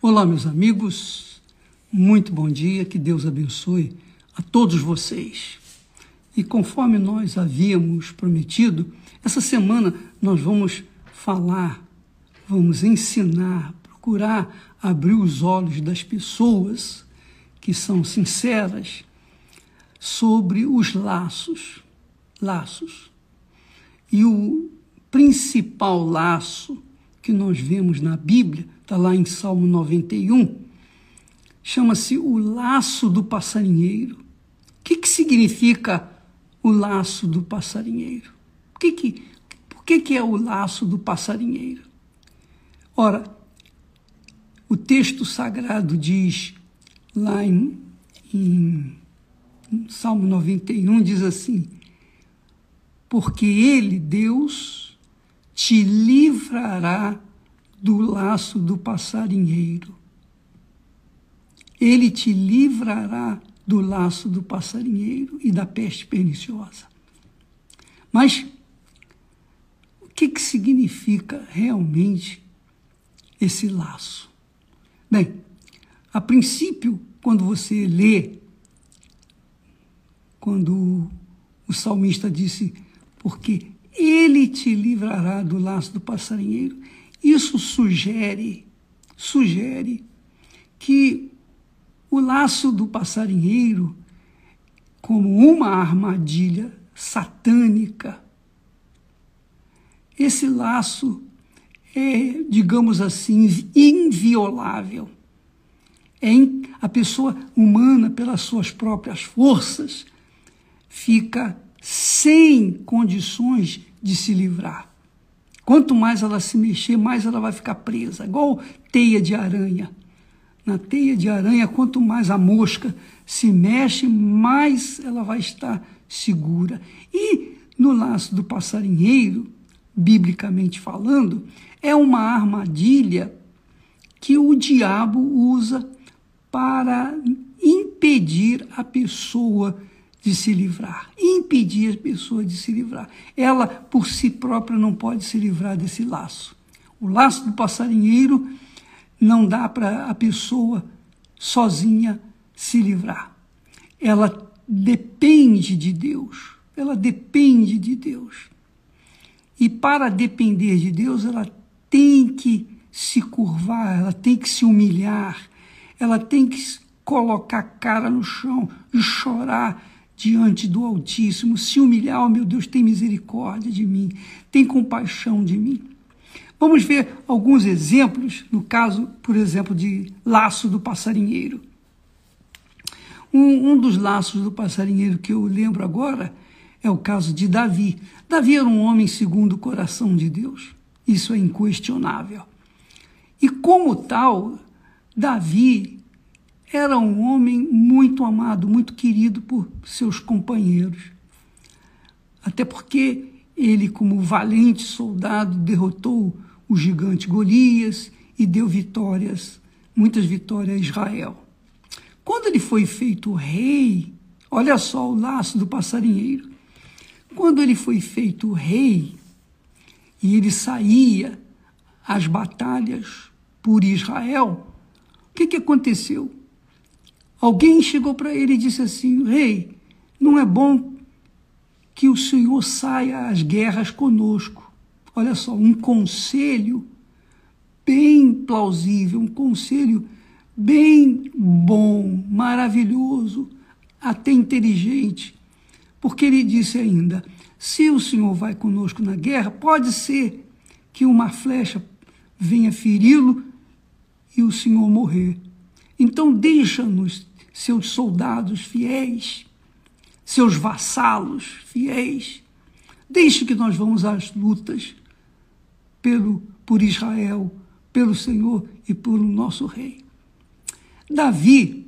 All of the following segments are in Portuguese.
Olá, meus amigos, muito bom dia, que Deus abençoe a todos vocês. E conforme nós havíamos prometido, essa semana nós vamos falar, vamos ensinar, procurar abrir os olhos das pessoas que são sinceras sobre os laços. E o principal laço que nós vemos na Bíblia, está lá em Salmo 91, chama-se o laço do passarinheiro. O que significa o laço do passarinheiro? Por que é o laço do passarinheiro? Ora, o texto sagrado diz, lá em Salmo 91, diz assim: porque ele, Deus, te livrará do laço do passarinheiro. Ele te livrará do laço do passarinheiro e da peste perniciosa. Mas o que significa realmente esse laço? Bem, a princípio, quando você lê, quando o salmista disse, porque ele te livrará do laço do passarinheiro, isso sugere que o laço do passarinheiro, como uma armadilha satânica, esse laço é, digamos assim, inviolável. A pessoa humana, pelas suas próprias forças, fica sem condições de se livrar. Quanto mais ela se mexer, mais ela vai ficar presa, igual teia de aranha. Na teia de aranha, quanto mais a mosca se mexe, mais ela vai estar segura. E no laço do passarinheiro, biblicamente falando, é uma armadilha que o diabo usa para impedir a pessoa de se livrar, impedir a pessoa de se livrar. Ela, por si própria, não pode se livrar desse laço. O laço do passarinheiro não dá para a pessoa sozinha se livrar. Ela depende de Deus. Ela depende de Deus. E para depender de Deus, ela tem que se curvar, ela tem que se humilhar, ela tem que colocar a cara no chão e chorar diante do Altíssimo, se humilhar. Oh, meu Deus, tem misericórdia de mim, tem compaixão de mim. Vamos ver alguns exemplos, no caso, por exemplo, de laço do passarinheiro. Um dos laços do passarinheiro que eu lembro agora é o caso de Davi. Davi era um homem segundo o coração de Deus, isso é inquestionável. E como tal, Davi era um homem muito amado, muito querido por seus companheiros. Até porque ele, como valente soldado, derrotou o gigante Golias e deu vitórias, muitas vitórias a Israel. Quando ele foi feito rei, olha só o laço do passarinheiro. Quando ele foi feito rei e ele saía às batalhas por Israel, o que aconteceu? Alguém chegou para ele e disse assim: rei, não é bom que o senhor saia às guerras conosco. Olha só, um conselho bem plausível, um conselho bem bom, maravilhoso, até inteligente. Porque ele disse ainda, se o senhor vai conosco na guerra, pode ser que uma flecha venha feri-lo e o senhor morrer. Então deixa-nos, seus soldados fiéis, seus vassalos fiéis, deixe que nós vamos às lutas por Israel, pelo Senhor e pelo nosso rei. Davi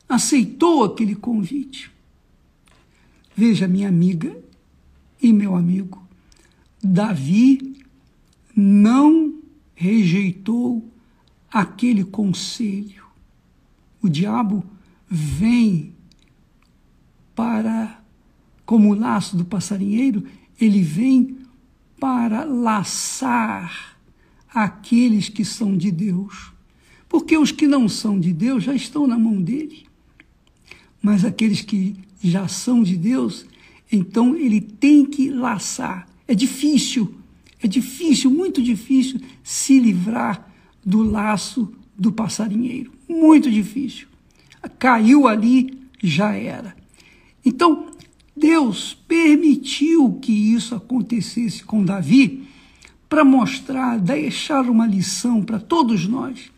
aceitou aquele convite. Veja, minha amiga e meu amigo, Davi não rejeitou aquele conselho. O diabo vem como o laço do passarinheiro, ele vem para laçar aqueles que são de Deus, Porque os que não são de Deus já estão na mão dele. Mas aqueles que já são de Deus, então ele tem que laçar. É difícil, muito difícil se livrar do laço do passarinheiro. Muito difícil. Caiu ali, já era. Então, Deus permitiu que isso acontecesse com Davi para mostrar, deixar uma lição para todos nós,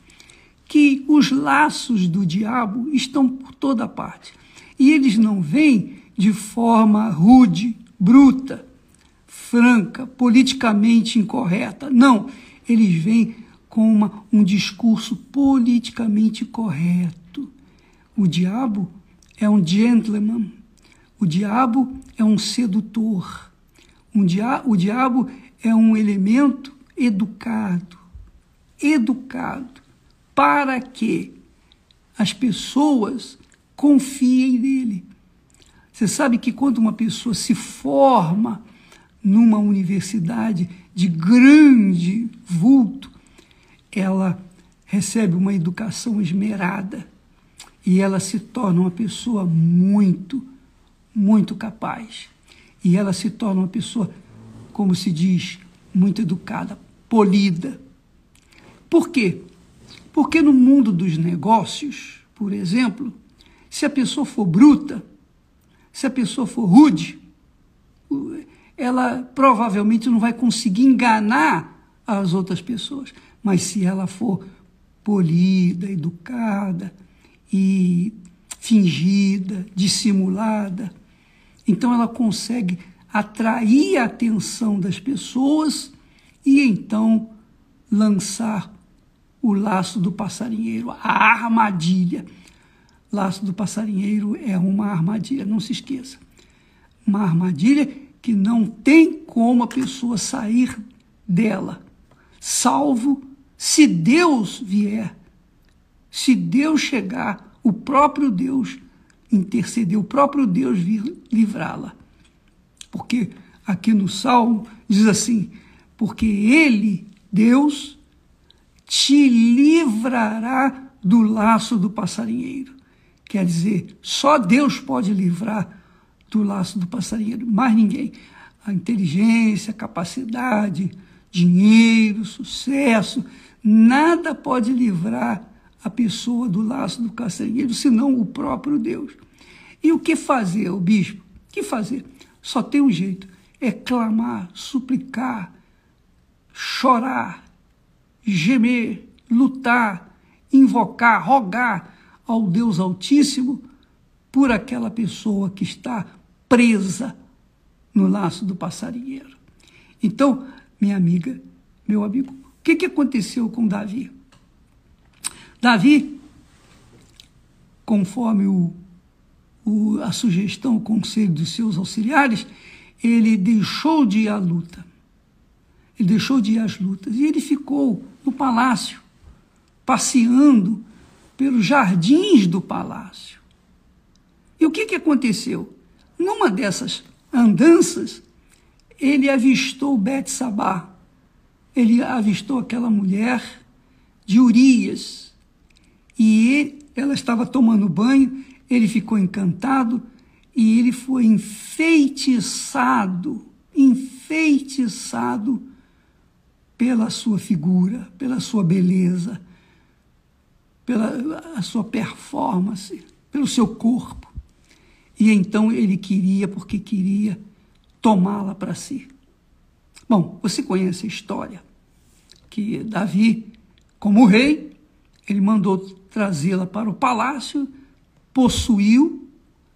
que os laços do diabo estão por toda parte. E eles não vêm de forma rude, bruta, franca, politicamente incorreta. Não, eles vêm com um discurso politicamente correto. O diabo é um gentleman, o diabo é um sedutor, o diabo é um elemento educado, para que as pessoas confiem nele. Você sabe que quando uma pessoa se forma numa universidade de grande vulto, ela recebe uma educação esmerada e ela se torna uma pessoa muito capaz. E ela se torna uma pessoa, como se diz, muito educada, polida. Por quê? Porque no mundo dos negócios, por exemplo, se a pessoa for bruta, se a pessoa for rude, ela provavelmente não vai conseguir enganar as outras pessoas. Mas se ela for polida, educada e fingida, dissimulada, então ela consegue atrair a atenção das pessoas e então lançar o laço do passarinheiro, a armadilha. Laço do passarinheiro é uma armadilha, não se esqueça. Uma armadilha que não tem como a pessoa sair dela, salvo se Deus vier, se Deus chegar, o próprio Deus interceder, o próprio Deus vir livrá-la. Porque aqui no Salmo diz assim, porque ele, Deus, te livrará do laço do passarinheiro. Quer dizer, só Deus pode livrar do laço do passarinheiro, mais ninguém. A inteligência, a capacidade, dinheiro, sucesso, nada pode livrar a pessoa do laço do passarinheiro, senão o próprio Deus. E o que fazer, o bispo? O que fazer? Só tem um jeito, é clamar, suplicar, chorar, gemer, lutar, invocar, rogar ao Deus Altíssimo por aquela pessoa que está presa no laço do passarinheiro. Então, minha amiga, meu amigo, o que aconteceu com Davi? Davi, conforme a sugestão, o conselho dos seus auxiliares, ele deixou de ir à luta. Ele deixou de ir às lutas e ele ficou no palácio, passeando pelos jardins do palácio. E o que aconteceu? Numa dessas andanças, ele avistou Betsabá, ele avistou aquela mulher de Urias, e ela estava tomando banho, ele ficou encantado, e ele foi enfeitiçado pela sua figura, pela sua beleza, pela sua performance, pelo seu corpo. E então ele queria tomá-la para si. Bom, você conhece a história, que Davi, como rei, ele mandou trazê-la para o palácio,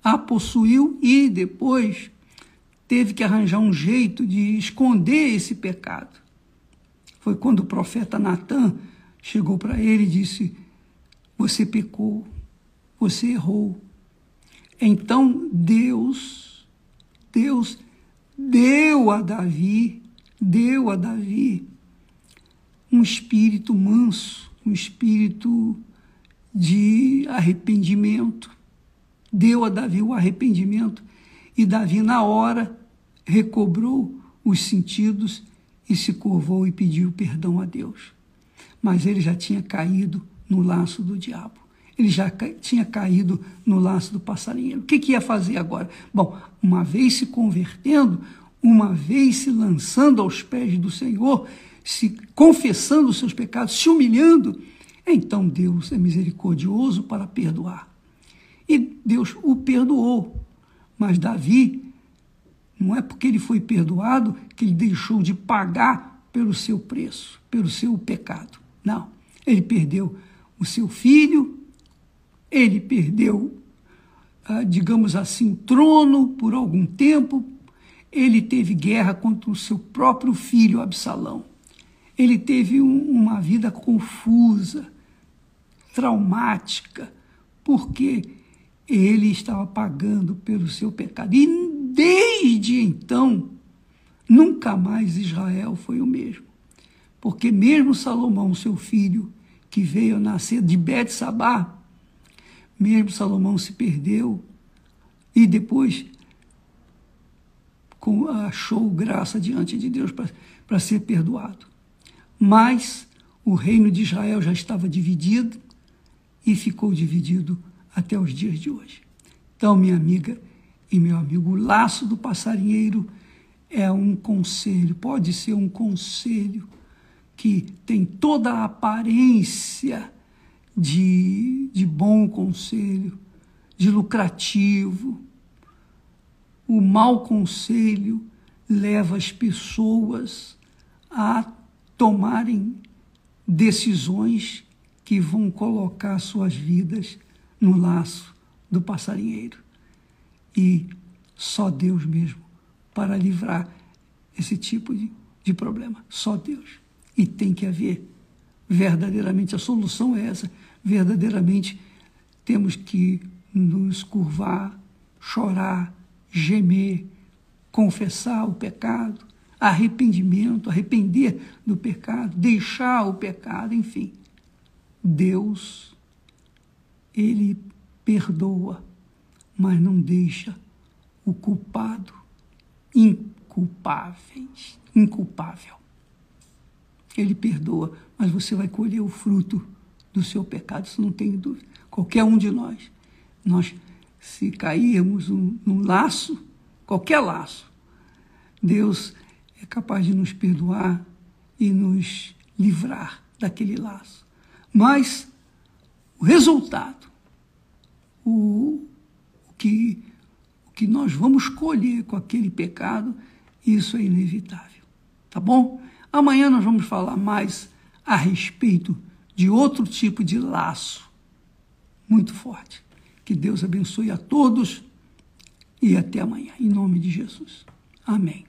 a possuiu e depois teve que arranjar um jeito de esconder esse pecado. Foi quando o profeta Natã chegou para ele e disse, você pecou, você errou. Então Deus deu a Davi um espírito manso, um espírito de arrependimento. Deu a Davi o arrependimento e Davi, na hora, recobrou os sentidos e se curvou e pediu perdão a Deus. Mas ele já tinha caído no laço do diabo. Ele já tinha caído no laço do passarinheiro. O que ia fazer agora? Bom, uma vez se convertendo, uma vez se lançando aos pés do Senhor, se confessando os seus pecados, se humilhando, então Deus é misericordioso para perdoar. E Deus o perdoou. Mas Davi, não é porque ele foi perdoado que ele deixou de pagar pelo seu preço, pelo seu pecado. Não, ele perdeu o seu filho, ele perdeu, digamos assim, o trono por algum tempo, ele teve guerra contra o seu próprio filho Absalão. Ele teve uma vida confusa, traumática, porque ele estava pagando pelo seu pecado. E desde então, nunca mais Israel foi o mesmo. Porque mesmo Salomão, seu filho, que veio a nascer de Bet-Sabá, mesmo Salomão se perdeu e depois achou graça diante de Deus para ser perdoado. Mas o reino de Israel já estava dividido e ficou dividido até os dias de hoje. Então, minha amiga e meu amigo, o laço do passarinheiro é um conselho, pode ser um conselho que tem toda a aparência de bom conselho, de lucrativo. O mau conselho leva as pessoas a tomarem decisões que vão colocar suas vidas no laço do passarinheiro. E só Deus mesmo para livrar esse tipo de problema. Só Deus. E tem que haver, verdadeiramente, a solução é essa. Verdadeiramente temos que nos curvar, chorar, gemer, confessar o pecado, arrependimento, arrepender do pecado, deixar o pecado, enfim. Deus, ele perdoa, mas não deixa o culpado inculpável. Ele perdoa, mas você vai colher o fruto do seu pecado, isso não tem dúvida. Qualquer um de nós, se cairmos num laço, qualquer laço, Deus é capaz de nos perdoar e nos livrar daquele laço. Mas o resultado, o que nós vamos colher com aquele pecado, isso é inevitável. Tá bom? Amanhã nós vamos falar mais a respeito de outro tipo de laço muito forte. Que Deus abençoe a todos e até amanhã, em nome de Jesus. Amém.